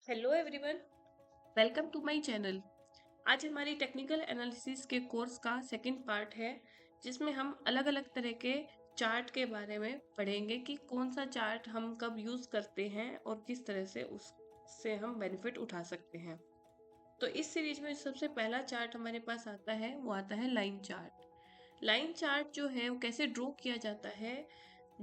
Hello everyone, welcome to my channel. आज हमारी technical analysis के कोर्स का सेकंड पार्ट है, जिसमें हम अलग अलग तरह के चार्ट के बारे में पढ़ेंगे कि कौन सा चार्ट हम कब यूज़ करते हैं और किस तरह से उससे हम बेनिफिट उठा सकते हैं। तो इस सीरीज में सबसे पहला चार्ट हमारे पास आता है, वो आता है लाइन चार्ट। लाइन चार्ट जो है वो कैसे ड्रॉ किया जाता है,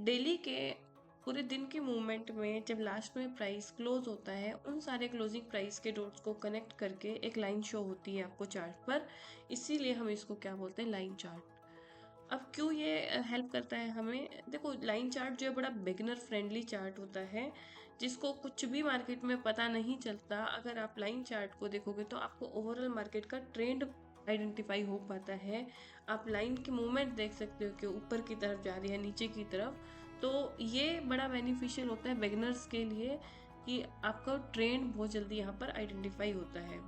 डेली के पूरे दिन के मूवमेंट में जब लास्ट में प्राइस क्लोज होता है, उन सारे क्लोजिंग प्राइस के डॉट्स को कनेक्ट करके एक लाइन शो होती है आपको चार्ट पर। इसीलिए हम इसको क्या बोलते हैं, लाइन चार्ट। अब क्यों ये हेल्प करता है हमें, देखो लाइन चार्ट जो है बड़ा बिगिनर फ्रेंडली चार्ट होता है, जिसको कुछ भी मार्केट में पता नहीं चलता। अगर आप लाइन चार्ट को देखोगे तो आपको ओवरऑल मार्केट का ट्रेंड आइडेंटिफाई हो पाता है। आप लाइन की मूवमेंट देख सकते हो कि ऊपर की तरफ जा रही है, नीचे की तरफ। तो ये बड़ा बेनिफिशियल होता है बिगिनर्स के लिए कि आपका ट्रेंड बहुत जल्दी यहाँ पर आइडेंटिफाई होता है।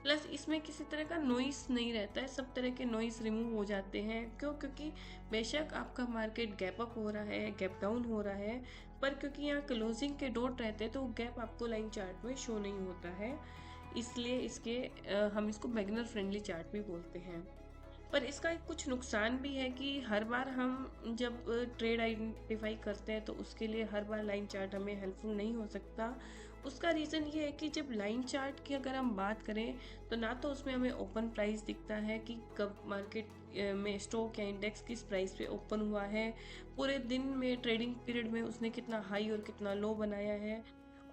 प्लस इसमें किसी तरह का नॉइस नहीं रहता है, सब तरह के नॉइस रिमूव हो जाते हैं। क्यों? क्योंकि बेशक आपका मार्केट गैप अप हो रहा है, गैप डाउन हो रहा है, पर क्योंकि यहाँ क्लोजिंग के डॉट रहते हैं तो वो गैप आपको लाइन चार्ट में शो नहीं होता है। इसलिए हम इसको बिगिनर फ्रेंडली चार्ट भी बोलते हैं। पर इसका एक कुछ नुकसान भी है कि हर बार हम जब ट्रेड आइडेंटिफाई करते हैं तो उसके लिए हर बार लाइन चार्ट हमें हेल्पफुल नहीं हो सकता। उसका रीज़न ये है कि जब लाइन चार्ट की अगर हम बात करें तो ना तो उसमें हमें ओपन प्राइस दिखता है कि कब मार्केट में स्टॉक या इंडेक्स किस प्राइस पे ओपन हुआ है, पूरे दिन में ट्रेडिंग पीरियड में उसने कितना हाई और कितना लो बनाया है,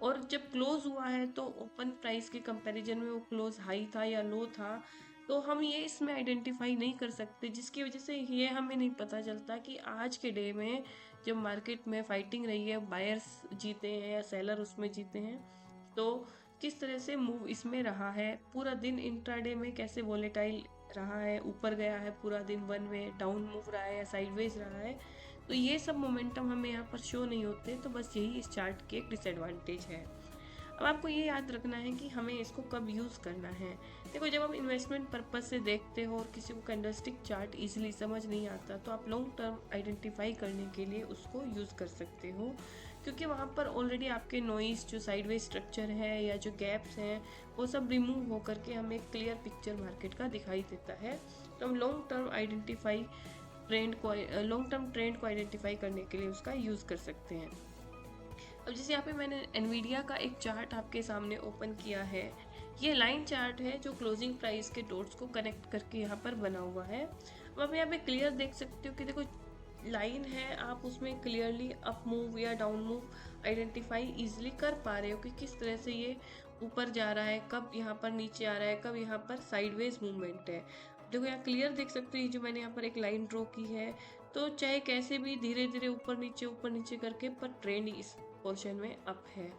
और जब क्लोज हुआ है तो ओपन प्राइस के कंपैरिजन में वो क्लोज हाई था या लो था। तो हम ये इसमें आइडेंटिफाई नहीं कर सकते, जिसकी वजह से ये हमें नहीं पता चलता कि आज के डे में जब मार्केट में फाइटिंग रही है, बायर्स जीते हैं या सेलर उसमें जीते हैं, तो किस तरह से मूव इसमें रहा है, पूरा दिन इंट्राडे में कैसे वोलेटाइल रहा है, ऊपर गया है पूरा दिन वन वे, डाउन मूव रहा है या साइडवेज रहा है। तो ये सब मोमेंटम हमें यहाँ पर शो नहीं होते। तो बस यही इस चार्ट की एक डिसएडवांटेज है। अब आपको ये याद रखना है कि हमें इसको कब यूज़ करना है। देखो, जब आप इन्वेस्टमेंट पर्पज से देखते हो और किसी को कैंडलस्टिक चार्ट इजीली समझ नहीं आता, तो आप लॉन्ग टर्म आइडेंटिफाई करने के लिए उसको यूज़ कर सकते हो, क्योंकि वहाँ पर ऑलरेडी आपके नॉइस जो साइडवेज स्ट्रक्चर है या जो गैप्स हैं वो सब रिमूव होकर के हमें एक क्लियर पिक्चर मार्केट का दिखाई देता है। तो हम लॉन्ग टर्म ट्रेंड को आइडेंटिफाई करने के लिए उसका यूज़ कर सकते हैं। अब जैसे यहाँ पे मैंने एनवीडिया का एक चार्ट आपके सामने ओपन किया है। ये लाइन चार्ट है जो क्लोजिंग प्राइस के डॉट्स को कनेक्ट करके यहाँ पर बना हुआ है। अब आप यहाँ पे क्लियर देख सकते हो कि देखो लाइन है, आप उसमें क्लियरली अप मूव या डाउन मूव आइडेंटिफाई इजीली कर पा रहे हो कि किस तरह से ये ऊपर जा रहा है, कब यहाँ पर नीचे आ रहा है, कब यहाँ पर साइडवेज मूवमेंट है। देखो यहाँ क्लियर देख सकते हो, जो मैंने यहाँ पर एक लाइन ड्रॉ की है, तो चाहे कैसे भी धीरे धीरे ऊपर नीचे करके, पर ट्रेंड इस पोर्शन में अप है।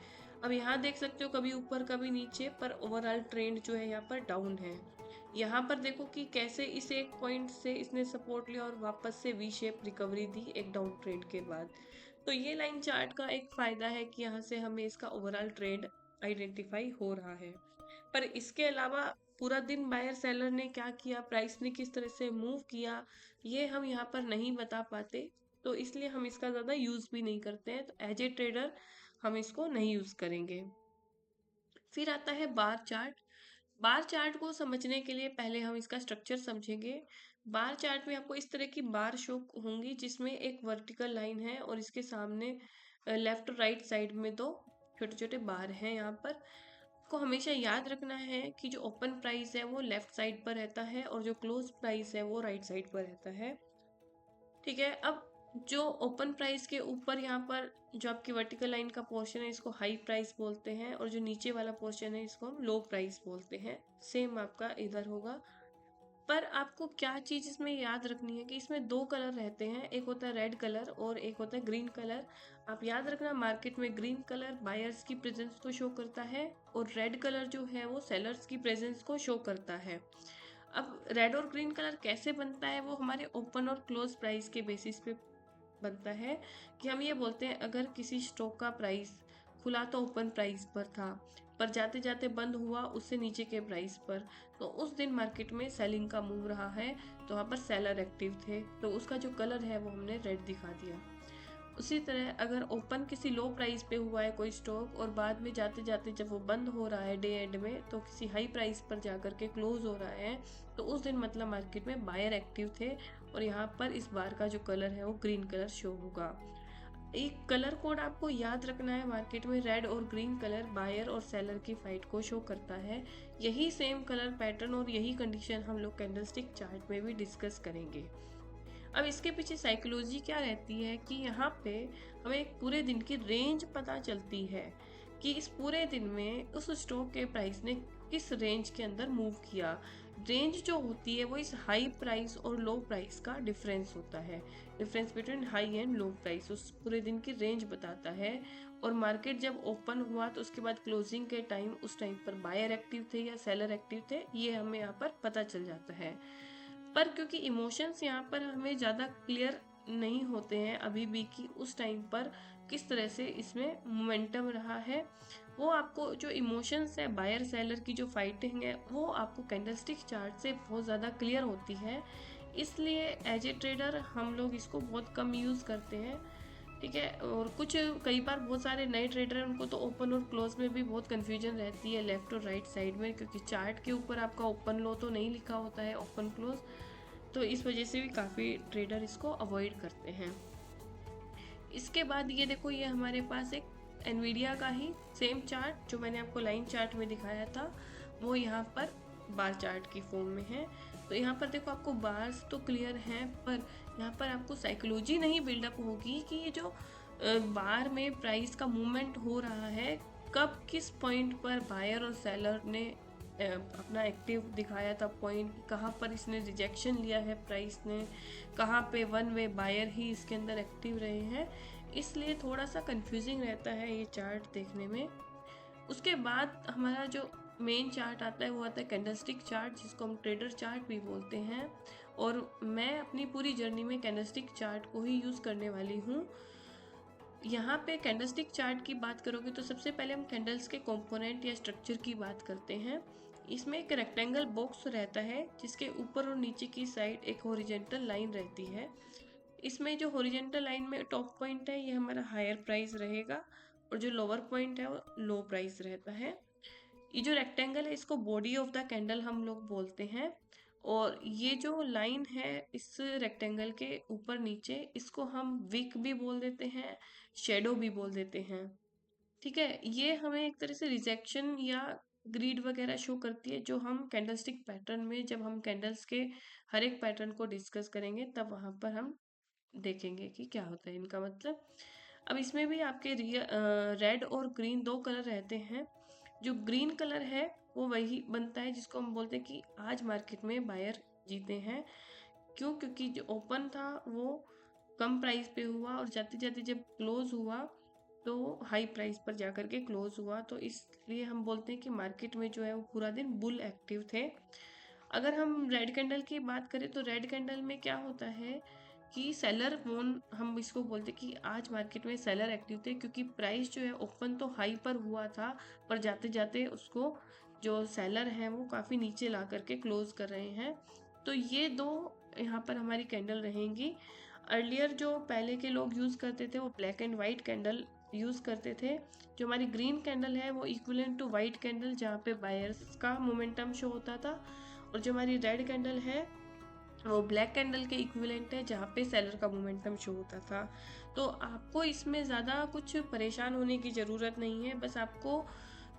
अब यहाँ देख सकते हो कभी ऊपर कभी नीचे, पर ओवरऑल ट्रेंड जो है यहाँ पर डाउन है। यहाँ पर देखो कि कैसे इस एक पॉइंट से इसने सपोर्ट लिया और वापस से वी शेप रिकवरी दी एक डाउन ट्रेंड के बाद। तो ये लाइन चार्ट का एक फायदा है कि यहाँ से हमें इसका ओवरऑल ट्रेंड आइडेंटिफाई हो रहा है। पर इसके अलावा पूरा दिन बायर सेलर ने क्या किया, प्राइस ने किस तरह से मूव किया, ये हम यहाँ पर नहीं बता पाते। तो इसलिए हम इसका ज़्यादा यूज़ भी नहीं करते हैं। तो एज ए ट्रेडर हम इसको नहीं यूज़ करेंगे। फिर आता है बार चार्ट। बार चार्ट को समझने के लिए पहले हम इसका स्ट्रक्चर समझेंगे। बार चार्ट में आपको इस तरह की बार शो होंगी, जिसमें एक वर्टिकल लाइन है और इसके सामने लेफ्ट और राइट साइड में दो छोटे छोटे बार हैं। यहाँ पर को हमेशा याद रखना है कि जो ओपन प्राइस है वो लेफ्ट साइड पर रहता है और जो क्लोज प्राइस है वो राइट साइड पर रहता है। ठीक है। अब जो ओपन प्राइस के ऊपर यहाँ पर जो आपकी वर्टिकल लाइन का पोर्शन है, इसको हाई प्राइस बोलते हैं, और जो नीचे वाला पोर्शन है इसको हम लो प्राइस बोलते हैं। सेम आपका इधर होगा। पर आपको क्या चीज इसमें याद रखनी है कि इसमें दो कलर रहते हैं, एक होता है रेड कलर और एक होता है ग्रीन कलर। आप याद रखना, मार्केट में ग्रीन कलर बायर्स की प्रेजेंस को शो करता है और रेड कलर जो है वो सेलर्स की प्रेजेंस को शो करता है। अब रेड और ग्रीन कलर कैसे बनता है, वो हमारे ओपन और क्लोज प्राइस के बेसिस पे बनता है। कि हम ये बोलते हैं, अगर किसी स्टॉक का प्राइस खुला तो ओपन प्राइस पर था, पर जाते जाते बंद हुआ उससे नीचे के प्राइस पर, तो उस दिन मार्केट में सेलिंग का मूव रहा है, तो वहाँ पर सेलर एक्टिव थे, तो उसका जो कलर है वो हमने रेड दिखा दिया। उसी तरह अगर ओपन किसी लो प्राइस पे हुआ है कोई स्टॉक और बाद में जाते जाते जब वो बंद हो रहा है डे एंड में तो किसी हाई प्राइस पर जाकर के क्लोज हो रहा है, तो उस दिन मतलब मार्केट में बायर एक्टिव थे और यहाँ पर इस बार का जो कलर है वो ग्रीन कलर शो होगा। एक कलर कोड आपको याद रखना है, मार्केट में रेड और ग्रीन कलर बायर और सेलर की फाइट को शो करता है। यही सेम कलर पैटर्न और यही कंडीशन हम लोग कैंडलस्टिक चार्ट में भी डिस्कस करेंगे। अब इसके पीछे साइकोलॉजी क्या रहती है कि यहाँ पे हमें एक पूरे दिन की रेंज पता चलती है कि इस पूरे दिन में उस स्टॉक के प्राइस ने किस रेंज के अंदर मूव किया। रेंज जो होती है वो इस हाई प्राइस और लो प्राइस का डिफरेंस होता है, difference between high and low price उस पूरे दिन की रेंज बताता है। और मार्केट जब ओपन हुआ तो उसके बाद क्लोजिंग के टाइम उस टाइम पर बायर एक्टिव थे या सेलर एक्टिव थे, ये हमें यहाँ पर पता चल जाता है। पर क्योंकि इमोशंस यहाँ पर हमें ज़्यादा क्लियर नहीं होते हैं अभी भी कि उस टाइम पर किस तरह से इसमें मोमेंटम रहा है, वो आपको जो इमोशंस है बायर सेलर की जो फाइटिंग है वो आपको कैंडलस्टिक चार्ट से बहुत ज़्यादा क्लियर होती है। इसलिए एज ए ट्रेडर हम लोग इसको बहुत कम यूज़ करते हैं, ठीक है। और कुछ कई बार बहुत सारे नए ट्रेडर हैं उनको तो ओपन और क्लोज में भी बहुत कन्फ्यूजन रहती है लेफ्ट और राइट साइड में, क्योंकि चार्ट के ऊपर आपका ओपन लो तो नहीं लिखा होता है ओपन क्लोज, तो इस वजह से भी काफ़ी ट्रेडर इसको अवॉइड करते हैं। इसके बाद ये देखो, ये हमारे पास एक एनवीडिया का ही सेम चार्ट जो मैंने आपको लाइन चार्ट में दिखाया था वो यहाँ पर बार चार्ट की फॉर्म में है। तो यहाँ पर देखो आपको बार्स तो क्लियर हैं, पर यहाँ पर आपको साइकोलॉजी नहीं बिल्डअप होगी कि ये जो बार में प्राइस का मूवमेंट हो रहा है कब किस पॉइंट पर बायर और सेलर ने अपना एक्टिव दिखाया था पॉइंट, कहाँ पर इसने रिजेक्शन लिया है प्राइस ने, कहाँ पे वन वे बायर ही इसके अंदर एक्टिव रहे हैं। इसलिए थोड़ा सा कंफ्यूजिंग रहता है ये चार्ट देखने में। उसके बाद हमारा जो मेन चार्ट आता है वो आता है कैंडलस्टिक चार्ट, जिसको हम ट्रेडर चार्ट भी बोलते हैं। और मैं अपनी पूरी जर्नी में कैंडलस्टिक चार्ट को ही यूज़ करने वाली हूँ। यहाँ पे कैंडलस्टिक चार्ट की बात करोगे तो सबसे पहले हम कैंडल्स के कंपोनेंट या स्ट्रक्चर की बात करते हैं। इसमें एक रेक्टेंगल बॉक्स रहता है जिसके ऊपर और नीचे की साइड एक हॉरिजॉन्टल लाइन रहती है। इसमें जो हॉरिजॉन्टल लाइन में टॉप पॉइंट है ये हमारा हायर प्राइस रहेगा और जो लोअर पॉइंट है वो लो प्राइस रहता है। ये जो रेक्टेंगल है इसको बॉडी ऑफ द कैंडल हम लोग बोलते हैं। और ये जो लाइन है इस रेक्टेंगल के ऊपर नीचे इसको हम विक भी बोल देते हैं, शेडो भी बोल देते हैं, ठीक है। ये हमें एक तरह से रिजेक्शन या ग्रीड वगैरह शो करती है, जो हम कैंडलस्टिक पैटर्न में जब हम कैंडल्स के हर एक पैटर्न को डिस्कस करेंगे तब वहां पर हम देखेंगे कि क्या होता है इनका मतलब। अब इसमें भी आपके रेड और ग्रीन दो कलर रहते हैं। जो ग्रीन कलर है वो वही बनता है जिसको हम बोलते हैं कि आज मार्केट में बायर जीते हैं। क्यों? क्योंकि जो ओपन था वो कम प्राइस पे हुआ और जाते जाते जब क्लोज हुआ तो हाई प्राइस पर जाकर के क्लोज हुआ, तो इसलिए हम बोलते हैं कि मार्केट में जो है वो पूरा दिन बुल एक्टिव थे। अगर हम रेड कैंडल की बात करें तो रेड कैंडल में क्या होता है कि सेलर वोन हम इसको बोलते कि आज मार्केट में सेलर एक्टिव थे, क्योंकि प्राइस जो है ओपन तो हाई पर हुआ था पर जाते जाते उसको जो सेलर हैं वो काफ़ी नीचे ला करके क्लोज कर रहे हैं। तो ये दो यहाँ पर हमारी कैंडल रहेंगी। अर्लियर जो पहले के लोग यूज़ करते थे वो black and white candle use करते थे। जो हमारी ग्रीन कैंडल है वो इक्विवेलेंट टू वाइट कैंडल जहाँ पे बायर्स का मोमेंटम शो होता था, और जो हमारी रेड कैंडल है वो ब्लैक कैंडल के इक्विवेलेंट है जहाँ पे सेलर का मोमेंटम शो होता था। तो आपको इसमें ज़्यादा कुछ परेशान होने की ज़रूरत नहीं है, बस आपको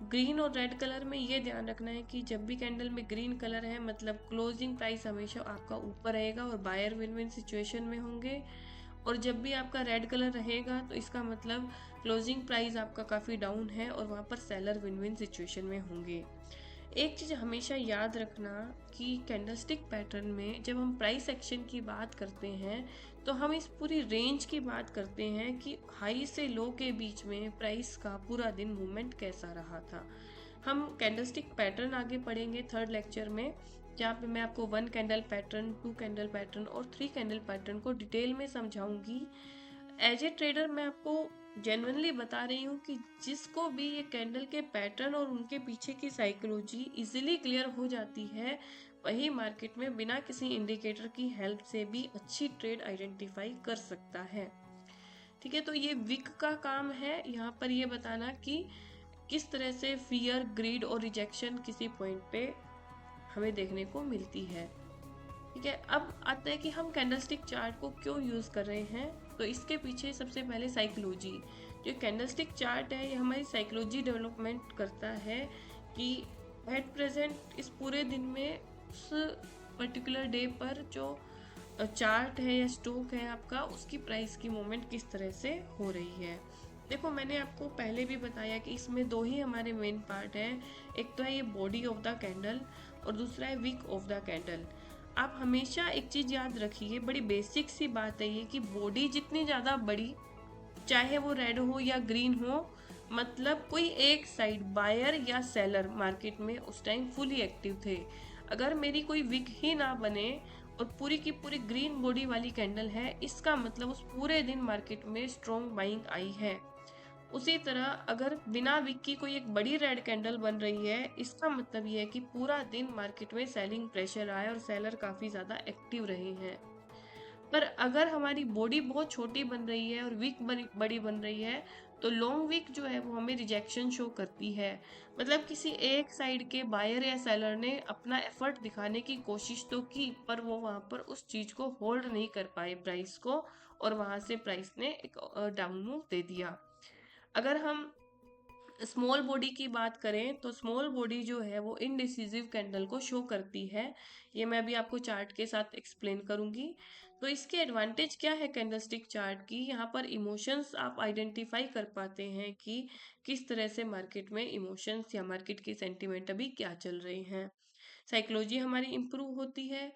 ग्रीन और रेड कलर में ये ध्यान रखना है कि जब भी कैंडल में ग्रीन कलर है मतलब क्लोजिंग प्राइस हमेशा आपका ऊपर रहेगा और बायर विन विन सिचुएशन में होंगे। और जब भी आपका रेड कलर रहेगा तो इसका मतलब क्लोजिंग प्राइस आपका काफ़ी डाउन है और वहाँ पर सेलर विन विन सिचुएशन में होंगे। एक चीज़ हमेशा याद रखना कि कैंडलस्टिक पैटर्न में जब हम प्राइस एक्शन की बात करते हैं तो हम इस पूरी रेंज की बात करते हैं कि हाई से लो के बीच में प्राइस का पूरा दिन मूवमेंट कैसा रहा था। हम कैंडलस्टिक पैटर्न आगे पढ़ेंगे थर्ड लेक्चर में, जहाँ पे मैं आपको 1 कैंडल पैटर्न, 2 कैंडल पैटर्न और 3 कैंडल पैटर्न को डिटेल में समझाऊंगी। एज ए ट्रेडर मैं आपको जेन्युइनली बता रही हूँ कि जिसको भी ये कैंडल के पैटर्न और उनके पीछे की साइकोलॉजी इजीली क्लियर हो जाती है वही मार्केट में बिना किसी इंडिकेटर की हेल्प से भी अच्छी ट्रेड आइडेंटिफाई कर सकता है। ठीक है। तो ये विक का काम है यहाँ पर ये बताना कि किस तरह से फियर, ग्रीड और रिजेक्शन किसी पॉइंट पे हमें देखने को मिलती है। ठीक है, अब आता है कि हम कैंडलस्टिक चार्ट को क्यों यूज कर रहे हैं। तो इसके पीछे सबसे पहले साइकोलॉजी, जो कैंडलस्टिक चार्ट है ये हमारी साइकोलॉजी डेवलपमेंट करता है कि एट प्रेजेंट इस पूरे दिन में उस पर्टिकुलर डे पर जो चार्ट है या स्टॉक है आपका, उसकी प्राइस की मूवमेंट किस तरह से हो रही है। देखो, मैंने आपको पहले भी बताया कि इसमें दो ही हमारे मेन पार्ट हैं। एक तो है ये बॉडी ऑफ द कैंडल और दूसरा है विक ऑफ द कैंडल। आप हमेशा एक चीज याद रखिए, बड़ी बेसिक सी बात है ये कि बॉडी जितनी ज्यादा बड़ी, चाहे वो रेड हो या ग्रीन हो, मतलब कोई एक साइड बायर या सेलर मार्केट में उस टाइम फुली एक्टिव थे। अगर मेरी कोई विक ही ना बने और पूरी की पूरी ग्रीन बॉडी वाली कैंडल है, इसका मतलब उस पूरे दिन मार्केट में स्ट्रॉन्ग बाइंग आई है। उसी तरह अगर बिना विक की कोई एक बड़ी रेड कैंडल बन रही है, इसका मतलब ये है कि पूरा दिन मार्केट में सेलिंग प्रेशर आया और सेलर काफी ज्यादा एक्टिव रहे हैं। पर अगर हमारी बॉडी बहुत छोटी बन रही है और विक बड़ी बन रही है, तो लॉन्ग विक जो है वो हमें रिजेक्शन शो करती है। मतलब किसी एक साइड के बायर या सेलर ने अपना एफर्ट दिखाने की कोशिश तो की, पर वो वहां पर उस चीज को होल्ड नहीं कर पाए प्राइस को, और वहां से प्राइस ने एक डाउन मूव दे दिया। अगर हम स्मॉल बॉडी की बात करें तो स्मॉल बॉडी जो है वो इनडिसिसिव कैंडल को शो करती है। ये मैं अभी आपको चार्ट के साथ एक्सप्लेन करूंगी। तो इसके एडवांटेज क्या है कैंडलस्टिक चार्ट की, यहाँ पर इमोशंस आप आइडेंटिफाई कर पाते हैं कि किस तरह से मार्केट में इमोशंस या मार्केट की सेंटिमेंट अभी क्या चल रही हैं। साइकोलॉजी हमारी इंप्रूव होती है।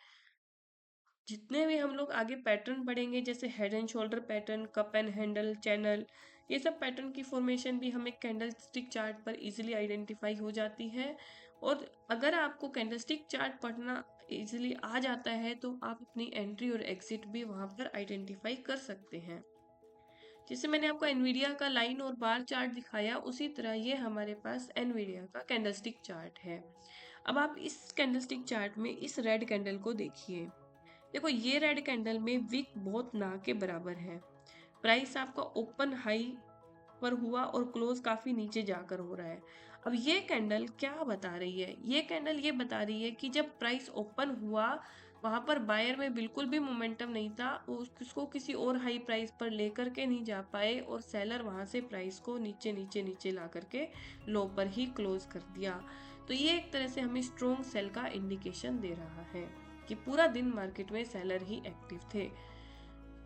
जितने भी हम लोग आगे पैटर्न पढ़ेंगे, जैसे head and shoulder pattern, cup and handle, channel, ये सब पैटर्न की फॉर्मेशन भी हमें कैंडलस्टिक चार्ट पर इजीली आइडेंटिफाई हो जाती है। और अगर आपको कैंडलस्टिक चार्ट पढ़ना इजीली आ जाता है तो आप अपनी एंट्री और एग्जिट भी वहां पर आइडेंटिफाई कर सकते हैं। जैसे मैंने आपको एनवीडिया का लाइन और बार चार्ट दिखाया, उसी तरह ये हमारे पास एनवीडिया का कैंडलस्टिक चार्ट है। अब आप इस कैंडलस्टिक चार्ट में इस रेड कैंडल को देखिए। देखो, ये रेड कैंडल में विक बहुत ना के बराबर है। प्राइस आपका ओपन हाई पर हुआ और क्लोज काफी नीचे जाकर हो रहा है। अब ये कैंडल क्या बता रही है, ये कैंडल ये बता रही है कि जब प्राइस ओपन हुआ वहां पर बायर में बिल्कुल भी मोमेंटम नहीं था, उसको किसी और हाई प्राइस पर लेकर के नहीं जा पाए और सेलर वहां से प्राइस को नीचे नीचे नीचे ला करके लो पर ही क्लोज कर दिया। तो ये एक तरह से हमें स्ट्रॉन्ग सेल का इंडिकेशन दे रहा है कि पूरा दिन मार्केट में सेलर ही एक्टिव थे।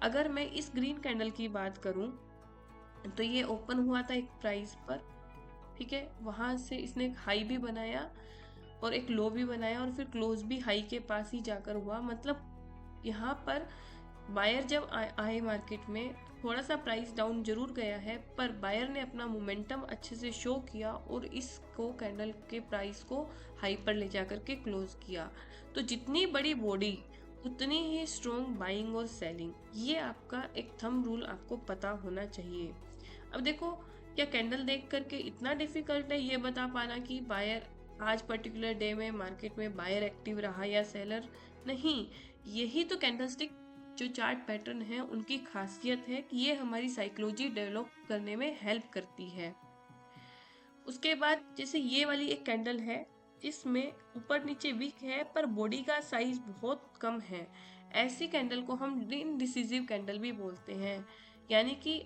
अगर मैं इस ग्रीन कैंडल की बात करूं तो ये ओपन हुआ था एक प्राइस पर, ठीक है, वहां से इसने एक हाई भी बनाया और एक लो भी बनाया और फिर क्लोज भी हाई के पास ही जाकर हुआ। मतलब यहाँ पर बायर जब आए मार्केट में, थोड़ा सा प्राइस डाउन जरूर गया है, पर बायर ने अपना मोमेंटम अच्छे से शो किया और इसको कैंडल के प्राइस को हाई पर ले जाकर के क्लोज किया। तो जितनी बड़ी बॉडी उतनी ही स्ट्रॉन्ग बाइंग और सेलिंग, ये आपका एक थंब रूल आपको पता होना चाहिए। अब देखो, क्या कैंडल देख करके इतना डिफिकल्ट है ये बता पाना कि बायर आज पर्टिकुलर डे में मार्केट में बायर एक्टिव रहा या सेलर? नहीं, यही तो कैंडलस्टिक जो चार्ट पैटर्न है उनकी खासियत है कि ये हमारी साइकोलॉजी डेवलप करने में हेल्प करती है। उसके बाद जैसे ये वाली एक कैंडल है जिसमें ऊपर नीचे वीक है पर बॉडी का साइज बहुत कम है, ऐसी कैंडल को हम इनडिसिसिव कैंडल भी बोलते हैं। यानी कि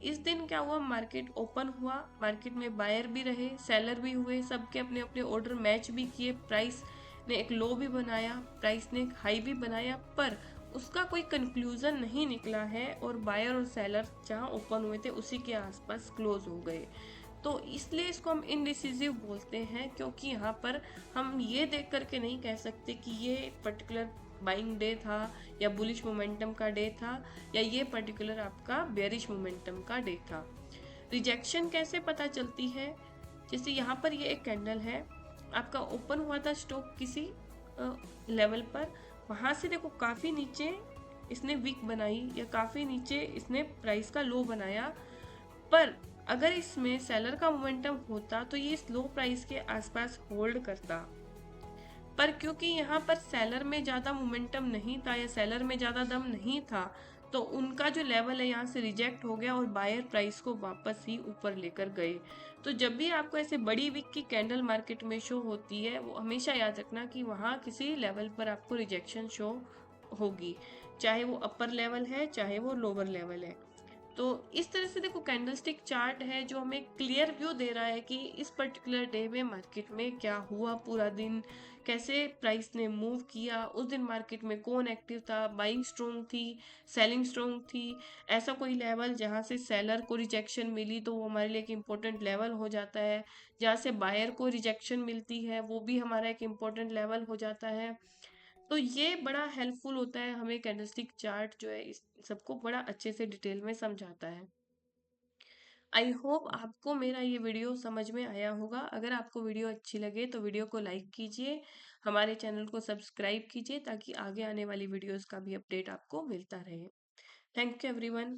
इस दिन क्या हुआ, मार्केट ओपन हुआ, मार्केट में बायर भी रहे, सेलर भी हुए, सबके अपने अपने ऑर्डर मैच भी किए, प्राइस ने एक लो भी बनाया, प्राइस ने एक हाई भी बनाया, पर उसका कोई कंक्लूजन नहीं निकला है और बायर और सेलर जहां ओपन हुए थे उसी के आसपास क्लोज हो गए। तो इसलिए इसको हम इनडिसिसिव बोलते हैं, क्योंकि यहाँ पर हम ये देख करके नहीं कह सकते कि ये पर्टिकुलर बाइंग डे था या बुलिश मोमेंटम का डे था या ये पर्टिकुलर आपका बेयरिश मोमेंटम का डे था। रिजेक्शन कैसे पता चलती है, जैसे यहाँ पर ये एक कैंडल है, आपका ओपन हुआ था स्टॉक किसी लेवल पर, वहां से देखो काफी नीचे इसने विक बनाई या काफी नीचे इसने प्राइस का लो बनाया, पर अगर इसमें सेलर का मोमेंटम होता तो ये इस लो प्राइस के आसपास होल्ड करता। पर क्योंकि यहाँ पर सेलर में ज्यादा मोमेंटम नहीं था या सेलर में ज्यादा दम नहीं था, तो उनका जो लेवल है यहाँ से रिजेक्ट हो गया और बायर प्राइस को वापस ही ऊपर लेकर गए। तो जब भी आपको ऐसे बड़ी विक की कैंडल मार्केट में शो होती है, वो हमेशा याद रखना कि वहाँ किसी लेवल पर आपको रिजेक्शन शो होगी, चाहे वो अपर लेवल है चाहे वो लोअर लेवल है। तो इस तरह से देखो कैंडलस्टिक चार्ट है जो हमें क्लियर व्यू दे रहा है कि इस पर्टिकुलर डे में मार्केट में क्या हुआ, पूरा दिन कैसे प्राइस ने मूव किया, उस दिन मार्केट में कौन एक्टिव था, बाइंग स्ट्रोंग थी, सेलिंग स्ट्रोंग थी। ऐसा कोई लेवल जहां से सेलर को रिजेक्शन मिली तो वो हमारे लिए एक इम्पोर्टेंट लेवल हो जाता है, जहां से बायर को रिजेक्शन मिलती है वो भी हमारा एक इम्पोर्टेंट लेवल हो जाता है। तो ये बड़ा हेल्पफुल होता है, हमें कैंडलस्टिक चार्ट जो है इस सबको बड़ा अच्छे से डिटेल में समझाता है। आई होप आपको मेरा ये वीडियो समझ में आया होगा। अगर आपको वीडियो अच्छी लगे तो वीडियो को लाइक कीजिए, हमारे चैनल को सब्सक्राइब कीजिए ताकि आगे आने वाली वीडियोस का भी अपडेट आपको मिलता रहे। Thank you everyone.